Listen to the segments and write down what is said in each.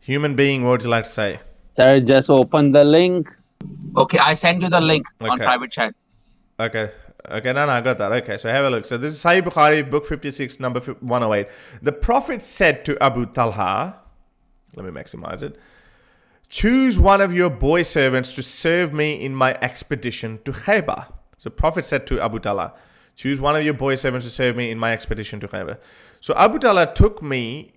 Human being, what would you like to say? Sir, just open the link. Okay, I send you the link on Okay. private chat. Okay. Okay, no, I got that. Okay, so have a look. So this is Sahih Bukhari, book 56, number 108. The Prophet said to Abu Talha, let me maximize it, choose one of your boy servants to serve me in my expedition to Khaybar. So Prophet said to Abu Talha, choose one of your boy servants to serve me in my expedition to Khaybar. So Abu Talha took me,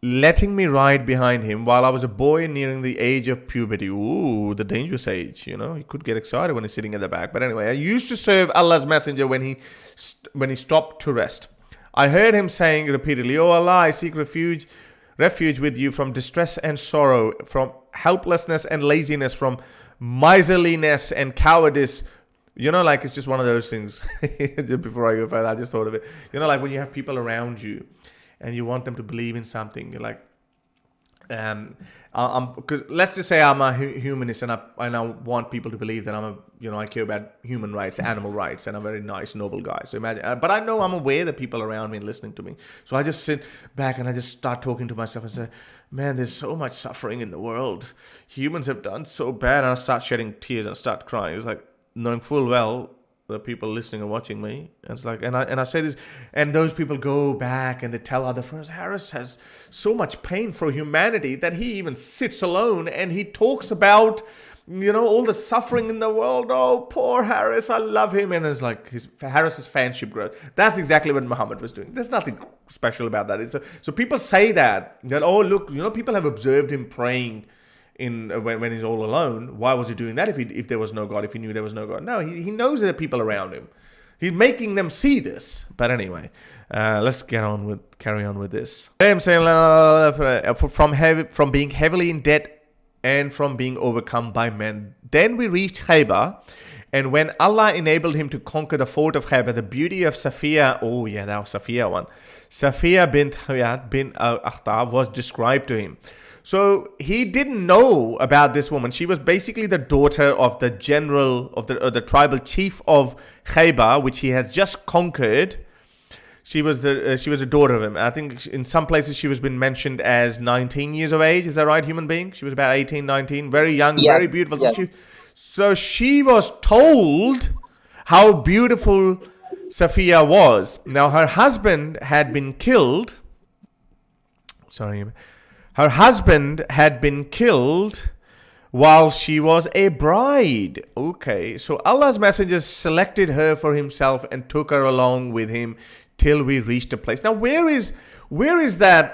letting me ride behind him while I was a boy nearing the age of puberty. Ooh, the dangerous age. You know, he could get excited when he's sitting at the back. But anyway, I used to serve Allah's messenger when he stopped to rest. I heard him saying repeatedly, "Oh Allah, I seek refuge with you from distress and sorrow, from helplessness and laziness, from miserliness and cowardice." You know, like it's just one of those things. Just before I go further, I just thought of it. You know, like when you have people around you and you want them to believe in something, you're like, because let's just say I'm a humanist and I want people to believe that I care about human rights, animal rights, and I'm a very nice, noble guy. So imagine, but I know I'm aware that people around me are listening to me. So I just sit back and I just start talking to myself and say, man, there's so much suffering in the world. Humans have done so bad. And I start shedding tears and I start crying. It's like knowing full well the people listening and watching me. And it's like, and I say this, and those people go back and they tell other friends, Harris has so much pain for humanity that he even sits alone and he talks about, all the suffering in the world. Oh, poor Harris, I love him. And it's like Harris's fanship grows. That's exactly what Muhammad was doing. There's nothing special about that. So people say that, oh, look, people have observed him praying when he's all alone. Why was he doing that if there was no God, if he knew there was no God? No, he knows there are people around him. He's making them see this. But anyway, let's carry on with this. I'm saying from being heavily in debt and from being overcome by men. Then we reached Khaybar, and when Allah enabled him to conquer the fort of Khaybar, the beauty of Saffiya, oh yeah, that was Saffiya one. Saffiya bint Huyat bin Akhtab was described to him. So he didn't know about this woman. She was basically the daughter of the general of the tribal chief of Khaybar, which he has just conquered. She was a daughter of him. I think in some places she was been mentioned as 19 years of age. Is that right, human being? She was about 18, 19, very young, Yes, very beautiful. yes. So she was told how beautiful Saffiya was. Now her husband had been killed. Her husband had been killed while she was a bride. Okay, so Allah's messenger selected her for himself and took her along with him till we reached a place. Now, where is that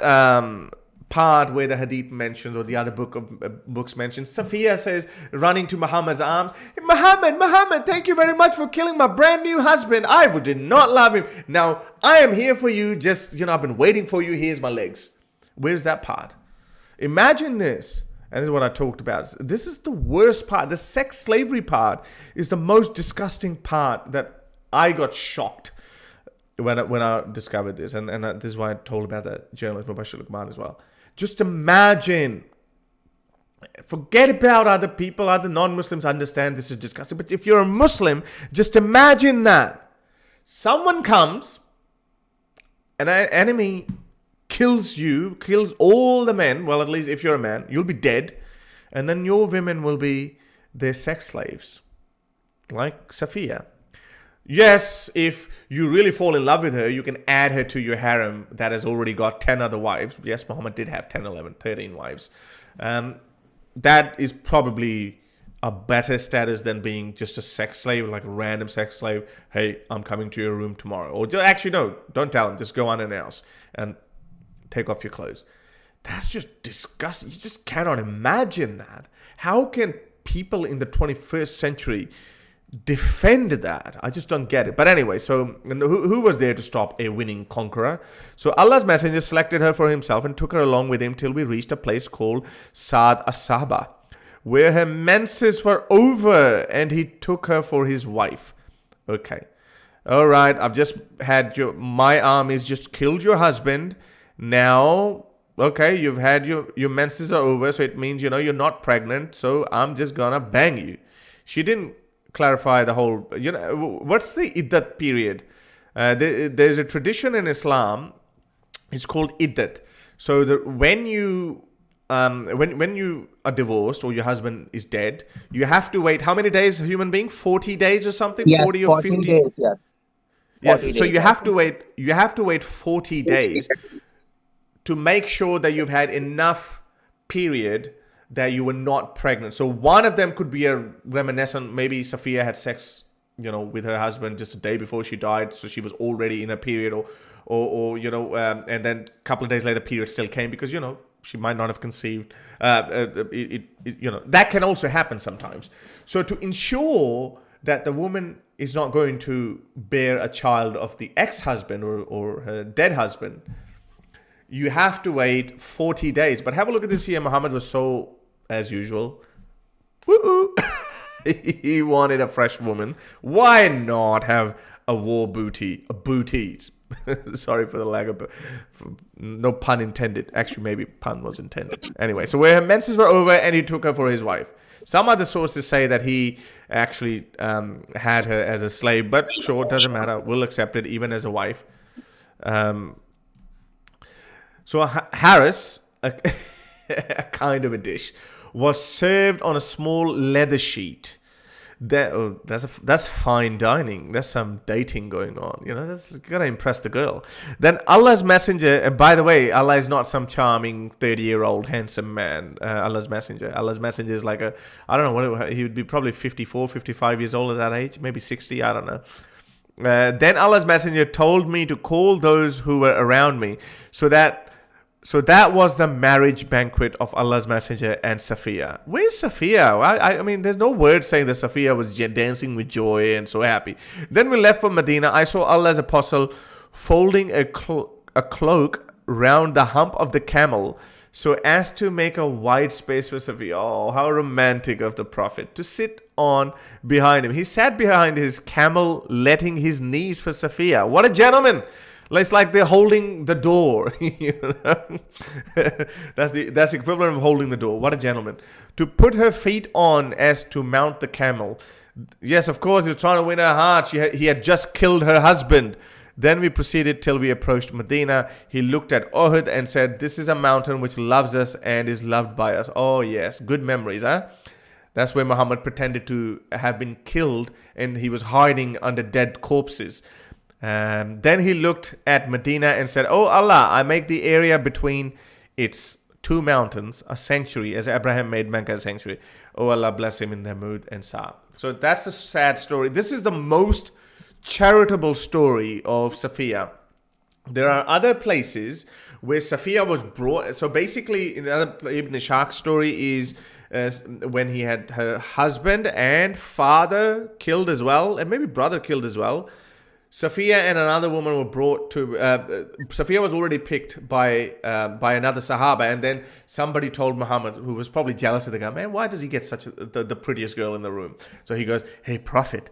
part where the Hadith mentions, or the other books mentions? Saffiya says, running to Muhammad's arms, Muhammad, thank you very much for killing my brand new husband. I did not love him. Now, I am here for you. Just, I've been waiting for you. Here's my legs. Where's that part? Imagine this. And this is what I talked about. This is the worst part. The sex slavery part is the most disgusting part that I got shocked when I discovered this. And this is why I told about that journalist, Mubashir Luqman, as well. Just imagine. Forget about other people. Other non-Muslims understand this is disgusting. But if you're a Muslim, just imagine that. Someone comes, an enemy kills all the men. Well, at least if you're a man, you'll be dead. And then your women will be their sex slaves. Like Saffiya. Yes, if you really fall in love with her, you can add her to your harem that has already got 10 other wives. Yes, Muhammad did have 10, 11, 13 wives. That is probably a better status than being just a sex slave, like a random sex slave. Hey, I'm coming to your room tomorrow. Or actually, no, don't tell him. Just go unannounced and take off your clothes. That's just disgusting. You just cannot imagine that. How can people in the 21st century defend that? I just don't get it. But anyway, so who was there to stop a winning conqueror? So Allah's messenger selected her for himself and took her along with him till we reached a place called Saad as-Sahaba, where her menses were over, and he took her for his wife. Okay. All right. I've just had my armies just killed your husband. Now, okay, you've had your menses are over, so it means, you're not pregnant, so I'm just gonna bang you. She didn't clarify the whole, what's the iddat period? There's a tradition in Islam, it's called iddat. So when you when you are divorced or your husband is dead, you have to wait how many days, a human being? 40 days or something? Yes, 40 or 40 50? days. Yes, Yeah, 40 so days. you I have to think. wait. You have to wait 40 days to make sure that you've had enough period that you were not pregnant. So one of them could be a reminiscent. Maybe Saffiya had sex, with her husband just a day before she died, so she was already in a period, or and then a couple of days later, period still came because she might not have conceived. That can also happen sometimes. So to ensure that the woman is not going to bear a child of the ex-husband or her dead husband, you have to wait 40 days. But have a look at this here. Muhammad was so, as usual, woo he wanted a fresh woman. Why not have a war booty? A booties. Sorry for the lack of... no pun intended. Actually, maybe pun was intended. Anyway, so where her menses were over and he took her for his wife. Some other sources say that he actually had her as a slave. But sure, it doesn't matter. We'll accept it even as a wife. So Harris, a kind of a dish, was served on a small leather sheet. That's fine dining. That's some dating going on. That's gotta impress the girl. Then Allah's messenger, and by the way, Allah is not some charming 30-year-old handsome man. Allah's messenger is like I don't know he would be probably 54, 55 years old at that age, maybe 60. I don't know. Then Allah's messenger told me to call those who were around me. So that was the marriage banquet of Allah's messenger and Saffiya. Where's Saffiya? I mean, there's no word saying that Saffiya was dancing with joy and so happy. Then we left for Medina. I saw Allah's apostle folding a cloak round the hump of the camel so as to make a wide space for Saffiya. Oh, how romantic of the Prophet to sit on behind him. He sat behind his camel, letting his knees for Saffiya. What a gentleman! It's like they're holding the door. That's the equivalent of holding the door. What a gentleman. To put her feet on as to mount the camel. Yes, of course, he was trying to win her heart. He had just killed her husband. Then we proceeded till we approached Medina. He looked at Uhud and said, "This is a mountain which loves us and is loved by us." Oh yes, good memories, huh? That's where Muhammad pretended to have been killed and he was hiding under dead corpses. Then he looked at Medina and said, "Oh Allah, I make the area between its two mountains a sanctuary, as Abraham made Mecca a sanctuary. Oh Allah, bless him in Thamud and Sa." So that's a sad story. This is the most charitable story of Saffiya. There are other places where Saffiya was brought. So basically, another Ibn Ishaq's story is when he had her husband and father killed as well, and maybe brother killed as well. Saffiya and another woman were brought to... Saffiya was already picked by another Sahaba, and then somebody told Muhammad, who was probably jealous of the guy, "Man, why does he get such the prettiest girl in the room?" So he goes, "Hey, Prophet,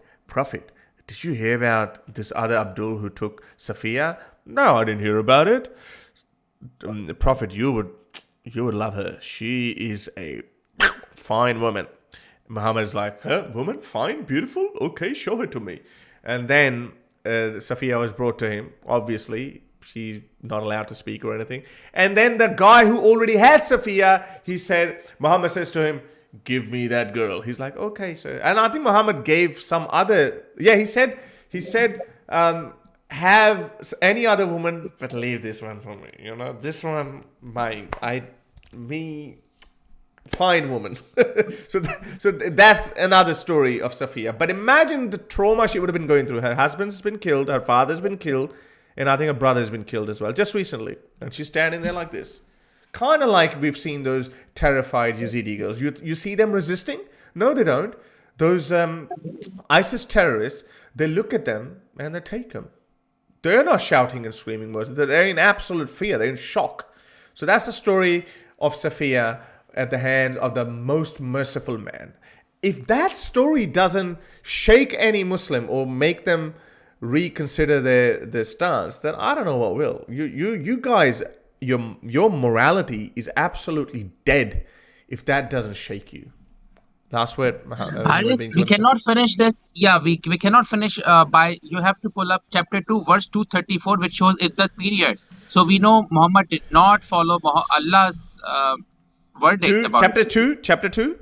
did you hear about this other Abdul who took Saffiya?" "No, I didn't hear about it." "Prophet, you would love her. She is a fine woman." Muhammad is like, "Huh? Woman? Fine? Beautiful? Okay, show her to me." And then Saffiya was brought to him. Obviously, she's not allowed to speak or anything. And then the guy who already had Saffiya, Muhammad says to him, "Give me that girl." He's like, "Okay, sir." And I think Muhammad gave some other... Yeah, he said, have any other woman, but leave this one for me. This one, fine woman. so that's another story of Saffiya. But imagine the trauma she would have been going through. Her husband's been killed, her father's been killed, and I think her brother's been killed as well, just recently. And she's standing there like this. Kind of like we've seen those terrified Yazidi girls. You see them resisting? No, they don't. Those ISIS terrorists, they look at them and they take them. They're not shouting and screaming. They're in absolute fear. They're in shock. So that's the story of Saffiya at the hands of the most merciful man. If that story doesn't shake any Muslim or make them reconsider their stance, then I don't know what will. You guys, your morality is absolutely dead if that doesn't shake you. Last word. Hadith, we cannot finish this. Yeah, we cannot finish by... You have to pull up chapter 2, verse 234, which shows Iddat period. So we know Muhammad did not follow Allah's verdict about chapter it. 2, chapter 2.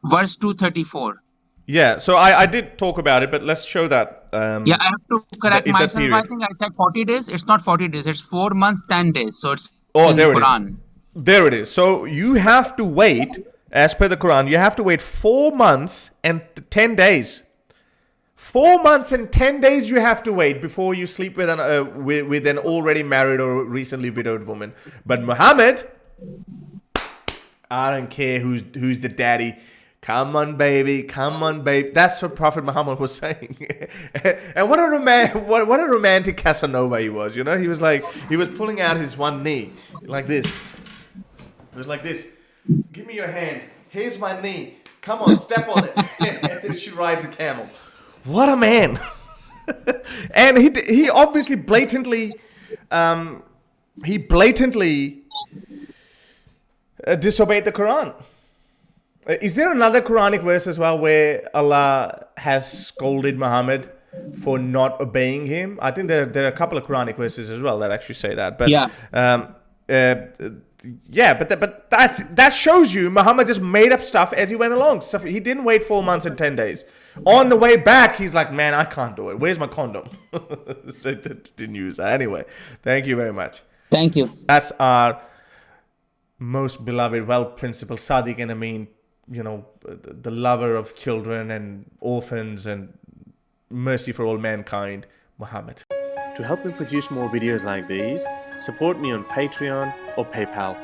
Verse 234. Yeah, so I did talk about it, but let's show that. Yeah, I have to correct that myself. I period. think I said 40 days. It's not 40 days. It's 4 months, 10 days. So it's Oh, in there it is. Quran. There it is. So you have to wait, as per the Quran, you have to wait 4 months and 10 days. 4 months and 10 days you have to wait before you sleep with an already married or recently widowed woman. But Muhammad, I don't care who's the daddy. Come on, baby. Come on, baby. That's what Prophet Muhammad was saying. And what a romantic Casanova he was. You know, he was pulling out his one knee like this. It was like this. Give me your hand. Here's my knee. Come on, step on it. And then she rides a camel. What a man. And he obviously blatantly disobeyed the Quran. Is there another Quranic verse as well where Allah has scolded Muhammad for not obeying him? I think there are a couple of Quranic verses as well that actually say that. But Yeah. But that shows you Muhammad just made up stuff as he went along. So he didn't wait 4 months and 10 days. On the way back, he's like, man, I can't do it. Where's my condom? So didn't use that. Anyway, thank you very much. Thank you. That's our most beloved, well-principled Sadiq and Amin, you know, the lover of children and orphans and mercy for all mankind, Muhammad. To help me produce more videos like these, support me on Patreon or PayPal.